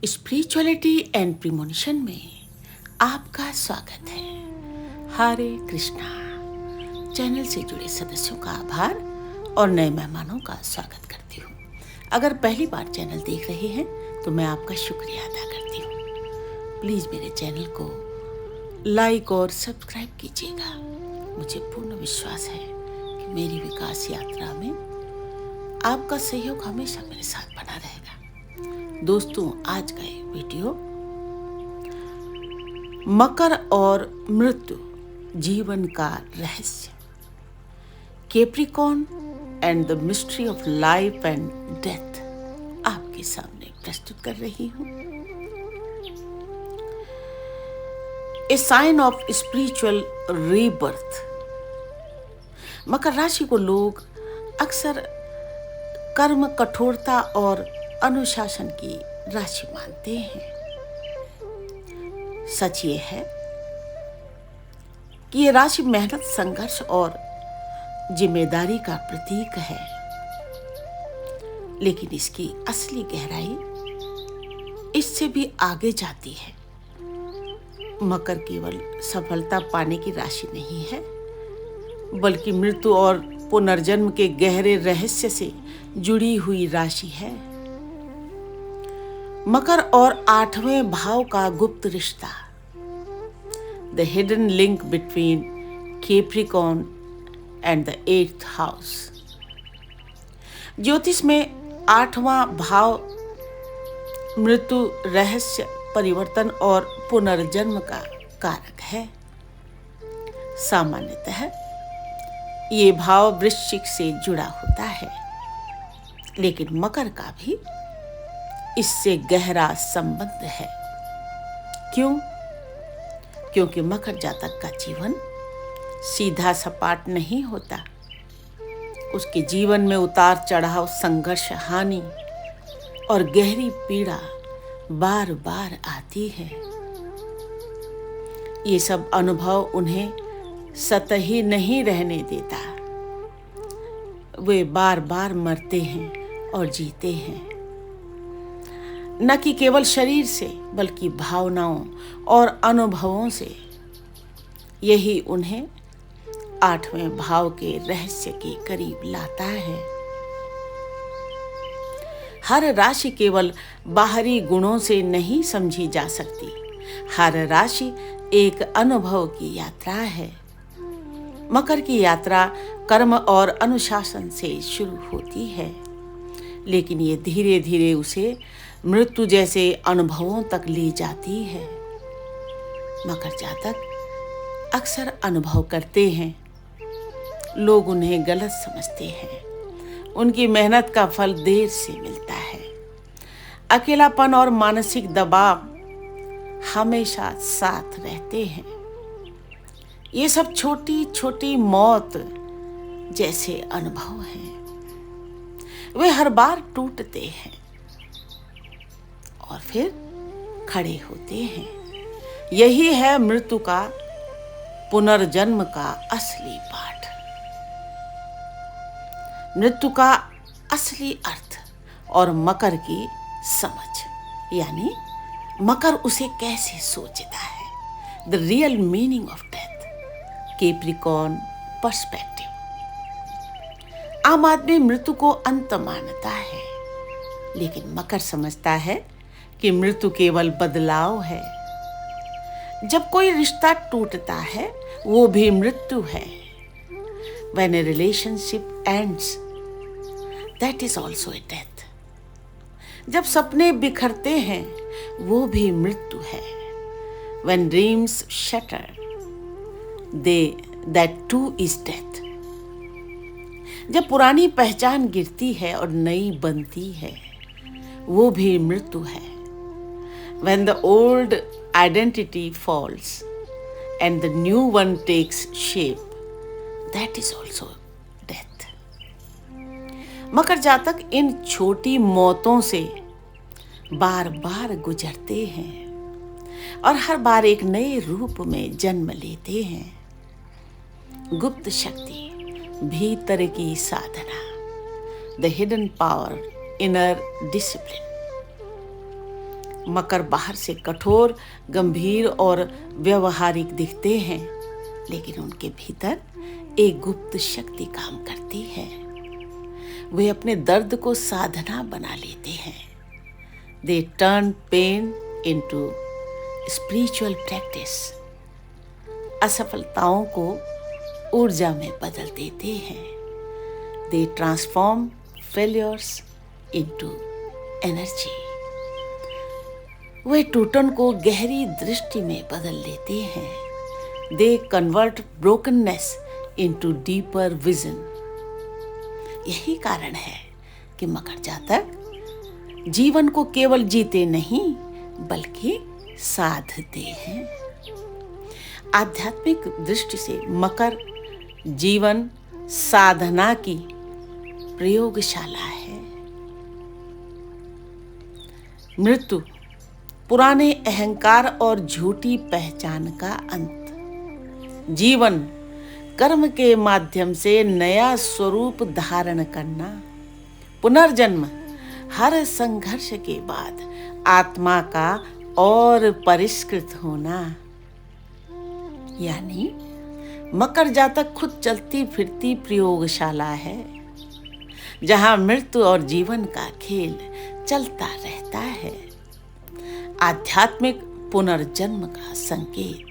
Spirituality and premonition में आपका स्वागत है। हरे कृष्णा। चैनल से जुड़े सदस्यों का आभार और नए मेहमानों का स्वागत करती हूँ। अगर पहली बार चैनल देख रहे हैं तो मैं आपका शुक्रिया अदा करती हूँ। प्लीज़ मेरे चैनल को लाइक और सब्सक्राइब कीजिएगा। मुझे पूर्ण विश्वास है कि मेरी विकास यात्रा में आपका सहयोग हमेशा मेरे साथ बना रहेगा। दोस्तों, आज का ये वीडियो मकर और मृत्यु जीवन का रहस्य, Capricorn and the mystery of life and death आपके सामने प्रस्तुत कर रही हूँ। ए साइन ऑफ स्पिरिचुअल रीबर्थ। मकर राशि को लोग अक्सर कर्म, कठोरता और अनुशासन की राशि मानते हैं। सच ये है कि ये राशि मेहनत, संघर्ष और जिम्मेदारी का प्रतीक है, लेकिन इसकी असली गहराई इससे भी आगे जाती है। मकर केवल सफलता पाने की राशि नहीं है, बल्कि मृत्यु और पुनर्जन्म के गहरे रहस्य से जुड़ी हुई राशि है। मकर और 8वें भाव का गुप्त रिश्ता, the hidden link between Capricorn and the 8th house. ज्योतिष में 8वां भाव मृत्यु, रहस्य, परिवर्तन और पुनर्जन्म का कारक है। सामान्यतः ये भाव वृश्चिक से जुड़ा होता है, लेकिन मकर का भी इससे गहरा संबंध है। क्यों? क्योंकि मकर जातक का जीवन सीधा सपाट नहीं होता। उसके जीवन में उतार चढ़ाव, संघर्ष, हानि और गहरी पीड़ा बार बार आती है। ये सब अनुभव उन्हें सतही नहीं रहने देता। वे बार बार मरते हैं और जीते हैं, न कि केवल शरीर से बल्कि भावनाओं और अनुभवों से। यही उन्हें 8वें भाव के रहस्य के करीब लाता है। हर राशि केवल बाहरी गुणों से नहीं समझी जा सकती। हर राशि एक अनुभव की यात्रा है। मकर की यात्रा कर्म और अनुशासन से शुरू होती है, लेकिन ये धीरे धीरे उसे मृत्यु जैसे अनुभवों तक ले जाती है। मकर जातक अक्सर अनुभव करते हैं, लोग उन्हें गलत समझते हैं, उनकी मेहनत का फल देर से मिलता है। अकेलापन और मानसिक दबाव हमेशा साथ रहते हैं। ये सब छोटी छोटी मौत जैसे अनुभव हैं। वे हर बार टूटते हैं और फिर खड़े होते हैं। यही है मृत्यु का, पुनर्जन्म का असली पाठ। मृत्यु का असली अर्थ और मकर की समझ, यानी मकर उसे कैसे सोचता है। The real meaning of death, Capricorn perspective. आम आदमी मृत्यु को अंत मानता है, लेकिन मकर समझता है कि मृत्यु केवल बदलाव है। जब कोई रिश्ता टूटता है, वो भी मृत्यु है। When a relationship ends, that is also a death. जब सपने बिखरते हैं, वो भी मृत्यु है। When dreams shatter, that too is death. जब पुरानी पहचान गिरती है और नई बनती है, वो भी मृत्यु है। When the old identity falls and the new one takes shape, that is also death. मकर जातक इन छोटी मौतों से बार बार गुजरते हैं और हर बार एक नए रूप में जन्म लेते हैं। गुप्त शक्ति, भीतर की साधना, the hidden power, inner discipline. मकर बाहर से कठोर, गंभीर और व्यवहारिक दिखते हैं, लेकिन उनके भीतर एक गुप्त शक्ति काम करती है। वे अपने दर्द को साधना बना लेते हैं। They turn pain into spiritual practice. असफलताओं को ऊर्जा में बदल देते हैं। They transform failures into energy. वे टूटन को गहरी दृष्टि में बदल लेते हैं। They convert brokenness into deeper vision. यही कारण है कि मकर जातक जीवन को केवल जीते नहीं बल्कि साधते हैं। आध्यात्मिक दृष्टि से मकर जीवन साधना की प्रयोगशाला है। मृत्यु पुराने अहंकार और झूठी पहचान का अंत। जीवन कर्म के माध्यम से नया स्वरूप धारण करना। पुनर्जन्म हर संघर्ष के बाद आत्मा का और परिष्कृत होना। यानी मकर जातक खुद चलती फिरती प्रयोगशाला है, जहां मृत्यु और जीवन का खेल चलता रहता है। आध्यात्मिक पुनर्जन्म का संकेत।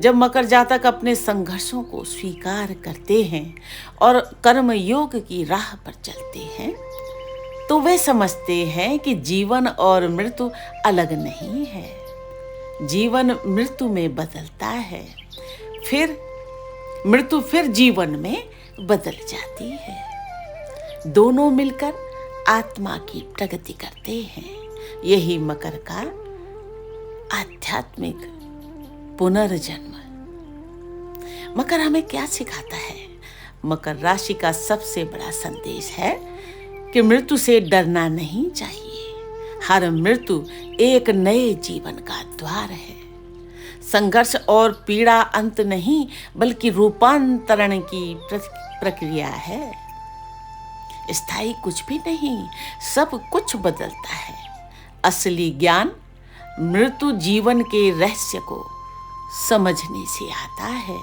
जब मकर जातक अपने संघर्षों को स्वीकार करते हैं और कर्म योग की राह पर चलते हैं, तो वे समझते हैं कि जीवन और मृत्यु अलग नहीं है। जीवन मृत्यु में बदलता है, फिर मृत्यु फिर जीवन में बदल जाती है। दोनों मिलकर आत्मा की प्रगति करते हैं। यही मकर का आध्यात्मिक पुनर्जन्म। मकर हमें क्या सिखाता है? मकर राशि का सबसे बड़ा संदेश है कि मृत्यु से डरना नहीं चाहिए। हर मृत्यु एक नए जीवन का द्वार है। संघर्ष और पीड़ा अंत नहीं बल्कि रूपांतरण की प्रक्रिया है। स्थायी कुछ भी नहीं, सब कुछ बदलता है। असली ज्ञान मृत्यु जीवन के रहस्य को समझने से आता है।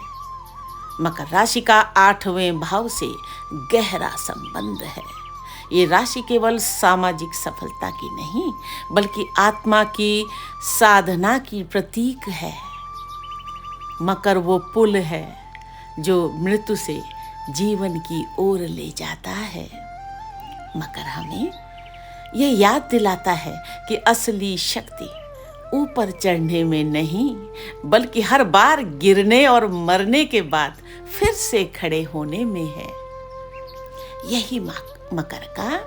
मकर राशि का 8वें भाव से गहरा संबंध है। ये राशि केवल सामाजिक सफलता की नहीं बल्कि आत्मा की साधना की प्रतीक है। मकर वो पुल है जो मृत्यु से जीवन की ओर ले जाता है। मकर हमें ये याद दिलाता है कि असली शक्ति ऊपर चढ़ने में नहीं बल्कि हर बार गिरने और मरने के बाद फिर से खड़े होने में है। यही मकर का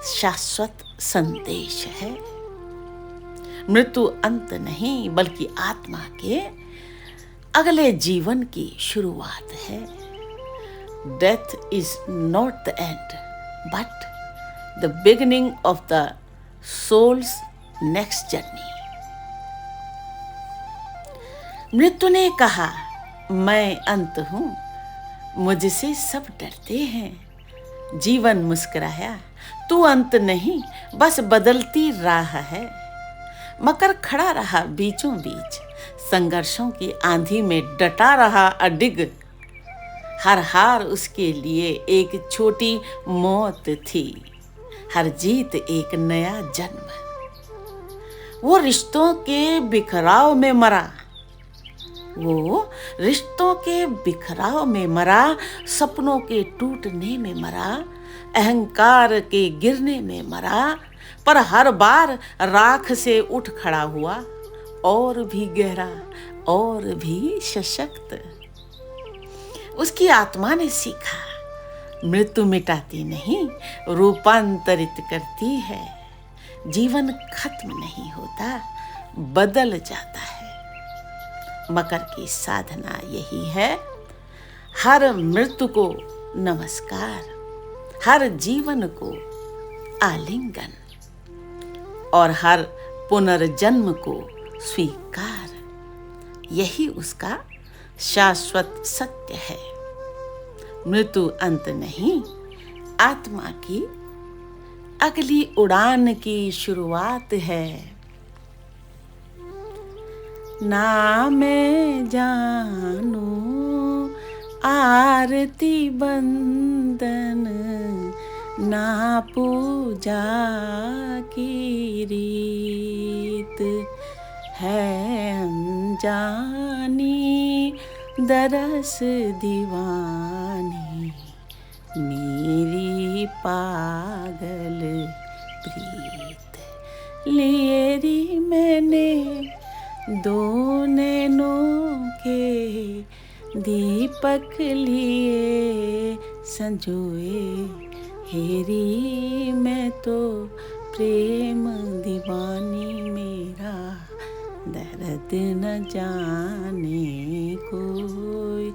शाश्वत संदेश है। मृत्यु अंत नहीं बल्कि आत्मा के अगले जीवन की शुरुआत है। Death is not the end, but the beginning of the soul's next journey. मृत्यु ने कहा, मैं अंत हूं, मुझसे सब डरते हैं। जीवन मुस्कुराया, तू अंत नहीं बस बदलती राह है। मकर खड़ा रहा बीचों बीच, संघर्षों की आंधी में डटा रहा अडिग। हर हार उसके लिए एक छोटी मौत थी, हर जीत एक नया जन्म। वो रिश्तों के बिखराव में मरा, सपनों के टूटने में मरा, अहंकार के गिरने में मरा, पर हर बार राख से उठ खड़ा हुआ, और भी गहरा और भी सशक्त। उसकी आत्मा ने सीखा, मृत्यु मिटाती नहीं रूपांतरित करती है। जीवन खत्म नहीं होता, बदल जाता है। मकर की साधना यही है, हर मृत्यु को नमस्कार, हर जीवन को आलिंगन और हर पुनर्जन्म को स्वीकार। यही उसका शाश्वत सत्य है। मृत्यु अंत नहीं, आत्मा की अगली उड़ान की शुरुआत है। ना मैं जानू आरती बंदन, ना पूजा की रीत है अनजानी दरस दीवानी मेरी पागल प्रीत। लिएरी मैंने दो नैनों के दीपक लिए संजोए, हेरी मैं तो प्रेम दीवानी मेरा दर्द न जाने कोई,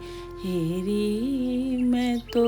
हेरी मैं तो